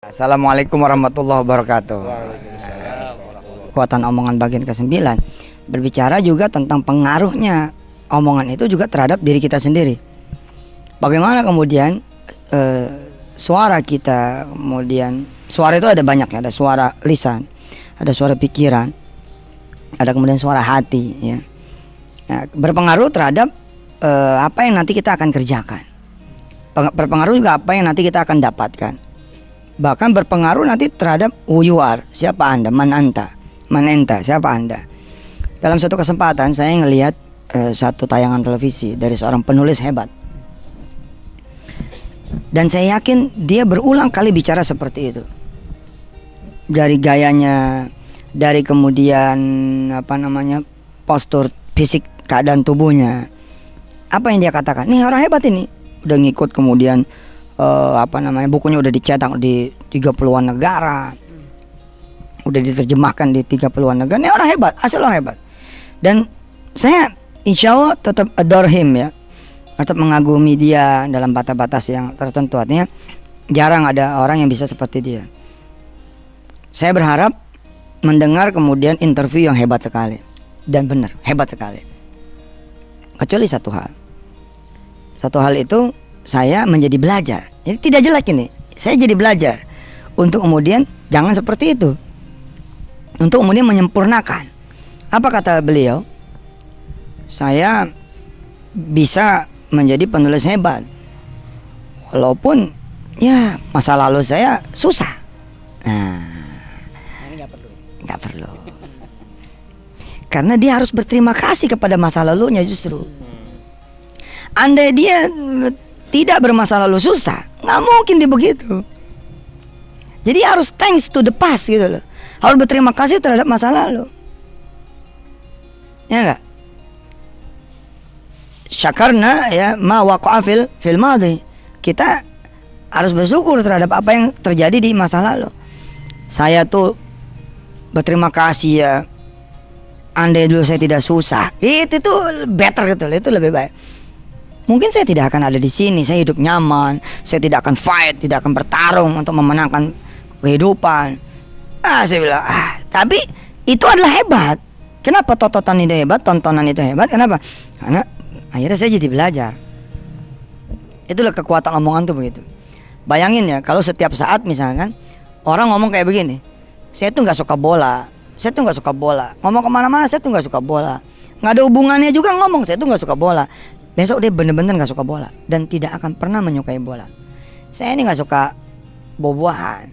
Assalamualaikum warahmatullahi wabarakatuh. Kekuatan omongan bagian ke-9 berbicara juga tentang pengaruhnya omongan itu juga terhadap diri kita sendiri. Bagaimana kemudian suara kita, kemudian suara itu ada banyak ya, ada suara lisan, ada suara pikiran, ada kemudian suara hati ya. Nah, berpengaruh terhadap apa yang nanti kita akan kerjakan. Berpengaruh juga apa yang nanti kita akan dapatkan. Bahkan berpengaruh nanti terhadap who you are, siapa Anda, man enta, siapa Anda. Dalam satu kesempatan saya ngelihat satu tayangan televisi dari seorang penulis hebat. Dan saya yakin dia berulang kali bicara seperti itu. Dari gayanya, dari kemudian postur fisik, keadaan tubuhnya. Apa yang dia katakan? Nih orang hebat ini, udah ngikut kemudian bukunya udah dicetak di 30-an negara, udah diterjemahkan di 30-an negara. Ini orang hebat, asal orang hebat. Dan saya insya Allah tetap adore him ya, tetap mengagumi dia dalam batas-batas yang tertentu. Artinya jarang ada orang yang bisa seperti dia. Saya berharap mendengar kemudian interview yang hebat sekali dan benar, hebat sekali. Kecuali satu hal itu saya menjadi belajar. Jadi tidak jelek ini. Saya jadi belajar untuk kemudian jangan seperti itu. Untuk kemudian menyempurnakan. Apa kata beliau? Saya bisa menjadi penulis hebat. Walaupun ya masa lalu saya susah. Nah, ini nggak perlu. Karena dia harus berterima kasih kepada masa lalunya justru. Andai dia tidak bermasa lalu susah, nggak mungkin dia begitu. Jadi harus thanks to the past gitu loh. Harus berterima kasih terhadap masa lalu. Ya enggak? Syakarna ya ma waqa'a fil madhi. Kita harus bersyukur terhadap apa yang terjadi di masa lalu. Saya tuh berterima kasih ya. Andai dulu saya tidak susah, itu tuh better gitu loh, itu lebih baik. Mungkin saya tidak akan ada di sini, saya hidup nyaman, saya tidak akan fight, tidak akan bertarung untuk memenangkan kehidupan. Saya bilang, tapi itu adalah hebat. Kenapa tontonan itu hebat? Tontonan itu hebat. Kenapa? Karena akhirnya saya jadi belajar. Itulah kekuatan omongan tuh begitu. Bayangin ya, kalau setiap saat misalkan orang ngomong kayak begini, saya tuh nggak suka bola, saya tuh nggak suka bola. Ngomong kemana-mana, saya tuh nggak suka bola. Nggak ada hubungannya juga ngomong, saya tuh nggak suka bola. Besok dia bener-bener gak suka bola dan tidak akan pernah menyukai bola. Saya ini gak suka buah-buahan,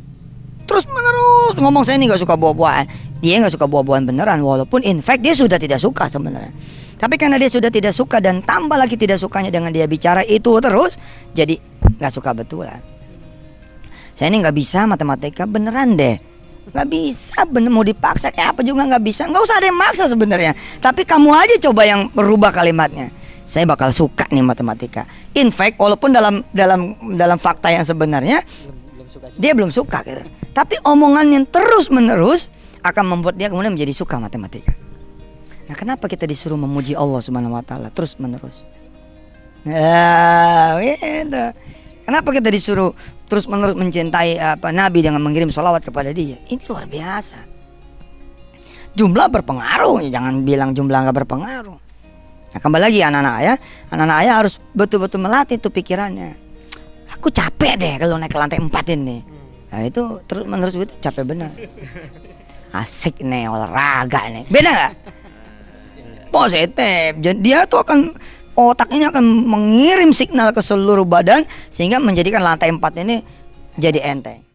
terus menerus ngomong saya ini gak suka buah-buahan. Dia gak suka buah-buahan beneran, walaupun in fact dia sudah tidak suka sebenarnya. Tapi karena dia sudah tidak suka dan tambah lagi tidak sukanya dengan dia bicara itu terus, jadi gak suka betulan. Saya ini gak bisa matematika beneran deh, gak bisa bener, mau dipaksa kayak apa juga gak bisa. Gak usah ada yang maksa sebenarnya, tapi kamu aja coba yang merubah kalimatnya. Saya bakal suka nih matematika. In fact, walaupun dalam fakta yang sebenarnya dia belum suka gitu. Tapi omongan yang terus menerus akan membuat dia kemudian menjadi suka matematika. Nah, kenapa kita disuruh memuji Allah Subhanahu Wa Taala terus menerus? Gitu. Kenapa kita disuruh terus menerus mencintai Nabi dengan mengirim sholawat kepada dia? Ini luar biasa. Jumlah berpengaruh, jangan bilang jumlah nggak berpengaruh. Nah, kembali lagi anak-anak ayah harus betul-betul melatih tuh pikirannya. Aku capek deh kalau naik ke lantai 4 ini. Nah itu terus menerus itu capek benar. Asik nih olahraga nih, beda nggak? Positif. Jadi dia tuh otaknya akan mengirim signal ke seluruh badan sehingga menjadikan lantai 4 ini jadi enteng.